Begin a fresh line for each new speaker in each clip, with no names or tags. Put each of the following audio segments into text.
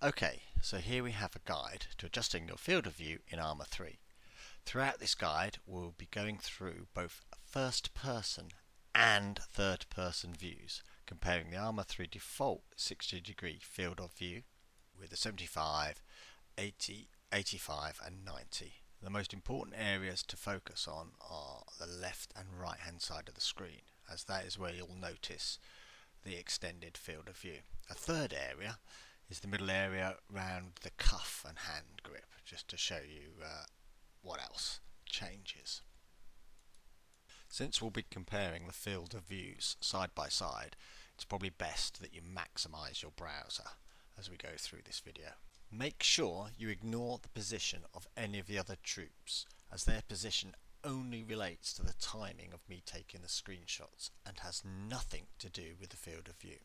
Okay, so here we have a guide to adjusting your field of view in ARMA 3. Throughout this guide we'll be going through both first person and third person views, comparing the ARMA 3 default 60-degree field of view with the 75, 80, 85 and 90. The most important areas to focus on are the left and right hand side of the screen, as that is where you'll notice the extended field of view. A third area is the middle area around the cuff and hand grip, just to show you what else changes. Since we'll be comparing the field of views side by side, it's probably best that you maximize your browser as we go through this video. Make sure you ignore the position of any of the other troops, as their position only relates to the timing of me taking the screenshots and has nothing to do with the field of view.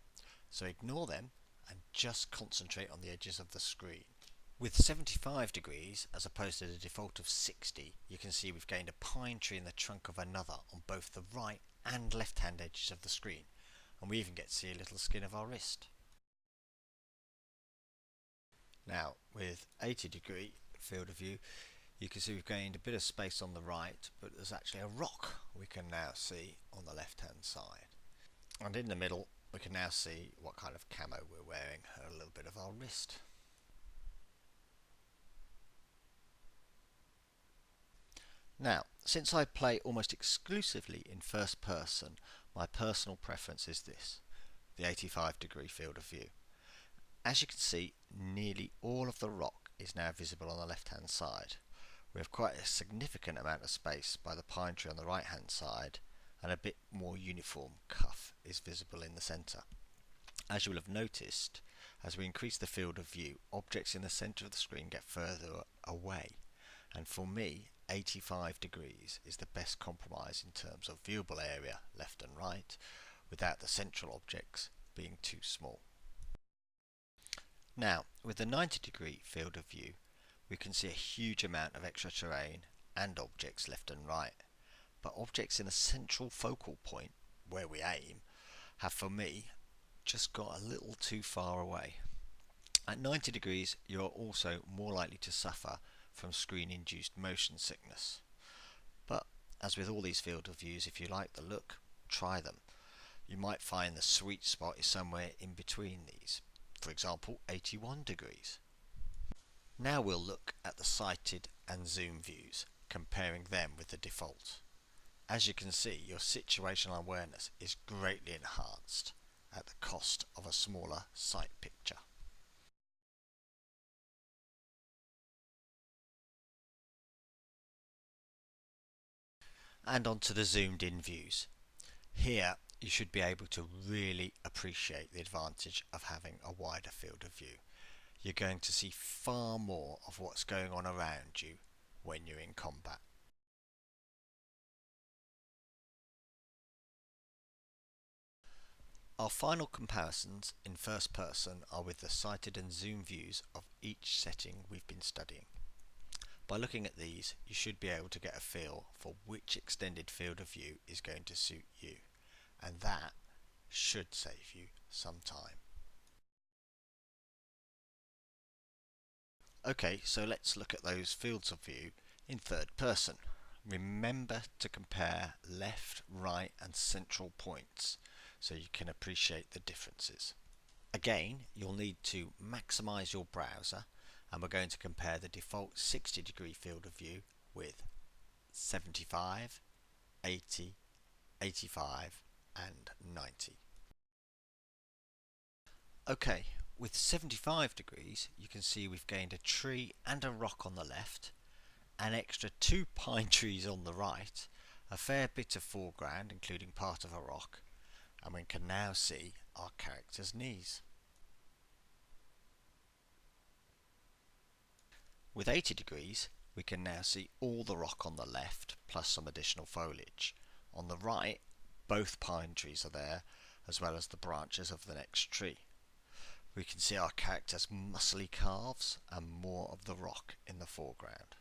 So ignore them and just concentrate on the edges of the screen. With 75 degrees as opposed to the default of 60, you can see we've gained a pine tree in the trunk of another on both the right and left hand edges of the screen, and we even get to see a little skin of our wrist. Now with 80 degree field of view, you can see we've gained a bit of space on the right, but there's actually a rock we can now see on the left hand side. And in the middle we can now see what kind of camo we're wearing and a little bit of our wrist. Now, since I play almost exclusively in first person, my personal preference is this, the 85 degree field of view. As you can see, nearly all of the rock is now visible on the left hand side. We have quite a significant amount of space by the pine tree on the right hand side, and a bit more uniform cuff is visible in the centre. As you will have noticed, as we increase the field of view, objects in the centre of the screen get further away, and for me 85 degrees is the best compromise in terms of viewable area left and right, without the central objects being too small. Now with the 90 degree field of view, we can see a huge amount of extra terrain and objects left and right, but objects in the central focal point where we aim have, for me, just got a little too far away. At 90 degrees you're also more likely to suffer from screen induced motion sickness, but as with all these field of views, if you like the look, try them. You might find the sweet spot is somewhere in between these, for example 81 degrees. Now we'll look at the sighted and zoom views, comparing them with the default. As you can see, your situational awareness is greatly enhanced at the cost of a smaller sight picture. And on to the zoomed in views. Here you should be able to really appreciate the advantage of having a wider field of view. You're going to see far more of what's going on around you when you're in combat. Our final comparisons in first person are with the sighted and zoom views of each setting we've been studying. By looking at these, you should be able to get a feel for which extended field of view is going to suit you, and that should save you some time. Okay, so let's look at those fields of view in third person. Remember to compare left, right and central points so you can appreciate the differences. Again, you'll need to maximize your browser, and we're going to compare the default 60 degree field of view with 75, 80, 85 and 90. Okay, with 75 degrees you can see we've gained a tree and a rock on the left, an extra 2 pine trees on the right, a fair bit of foreground including part of a rock, and we can now see our character's knees. With 80 degrees we can now see all the rock on the left plus some additional foliage. On the right both pine trees are there, as well as the branches of the next tree. We can see our character's muscly calves and more of the rock in the foreground.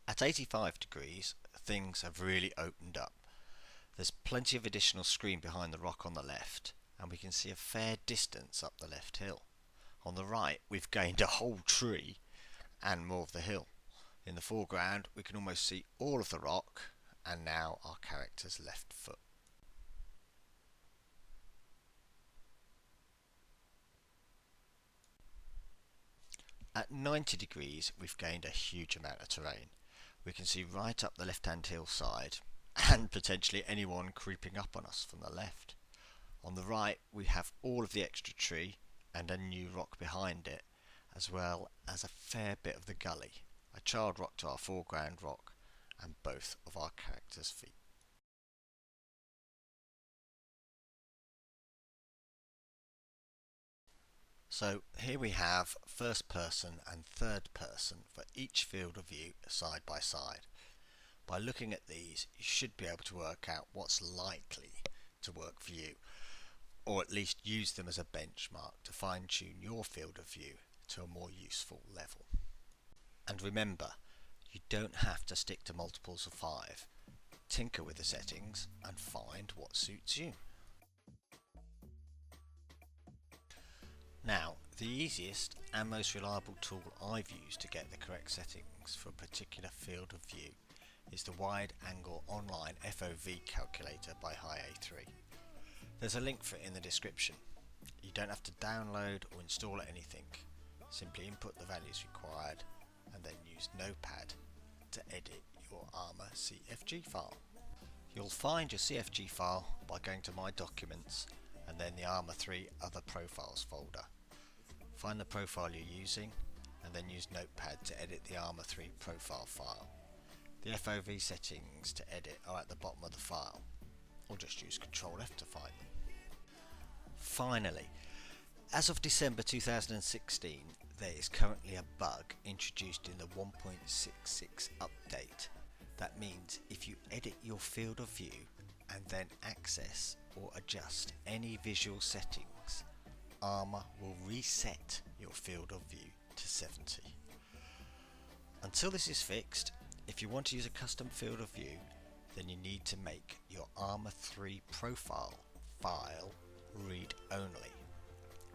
At 85 degrees things have really opened up. There's plenty of additional screen behind the rock on the left, and we can see a fair distance up the left hill. On the right, we've gained a whole tree and more of the hill. In the foreground, we can almost see all of the rock and now our character's left foot. At 90 degrees, we've gained a huge amount of terrain. We can see right up the left-hand hillside and potentially anyone creeping up on us from the left. On the right, we have all of the extra tree and a new rock behind it, as well as a fair bit of the gully, a child rock to our foreground rock, and both of our characters' feet. So here we have first person and third person for each field of view side by side. By looking at these, you should be able to work out what's likely to work for you, or at least use them as a benchmark to fine-tune your field of view to a more useful level. And remember, you don't have to stick to multiples of 5. Tinker with the settings and find what suits you. Now, the easiest and most reliable tool I've used to get the correct settings for a particular field of view is the Wide Angle Online FOV calculator by ARMA3. There's a link for it in the description. You don't have to download or install anything. Simply input the values required and then use Notepad to edit your ARMA CFG file. You'll find your CFG file by going to My Documents and then the ARMA3 Other Profiles folder. Find the profile you're using and then use Notepad to edit the ARMA3 profile file. The FOV settings to edit are at the bottom of the file, or just use Ctrl F to find them. Finally, as of December 2016, there is currently a bug introduced in the 1.66 update. That means if you edit your field of view and then access or adjust any visual settings, ARMA will reset your field of view to 70. Until this is fixed, if you want to use a custom field of view, then you need to make your ARMA3 profile file read only.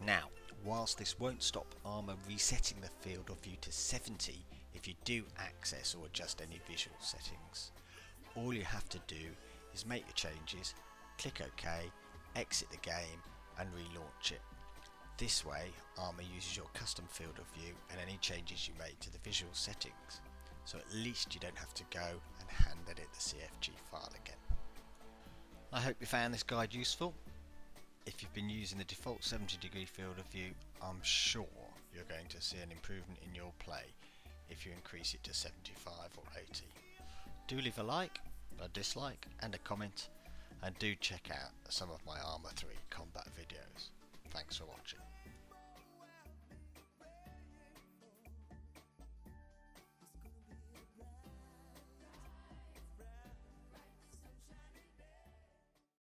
Now, whilst this won't stop ARMA resetting the field of view to 70 if you do access or adjust any visual settings, all you have to do is make your changes, click OK, exit the game and relaunch it. This way, ARMA uses your custom field of view and any changes you made to the visual settings, so at least you don't have to go and hand edit the CFG file again. I hope you found this guide useful. If you've been using the default 70 degree field of view, I'm sure you're going to see an improvement in your play if you increase it to 75 or 80. Do leave a like, a dislike and a comment, and do check out some of my ARMA3 combat videos. Thanks for watching.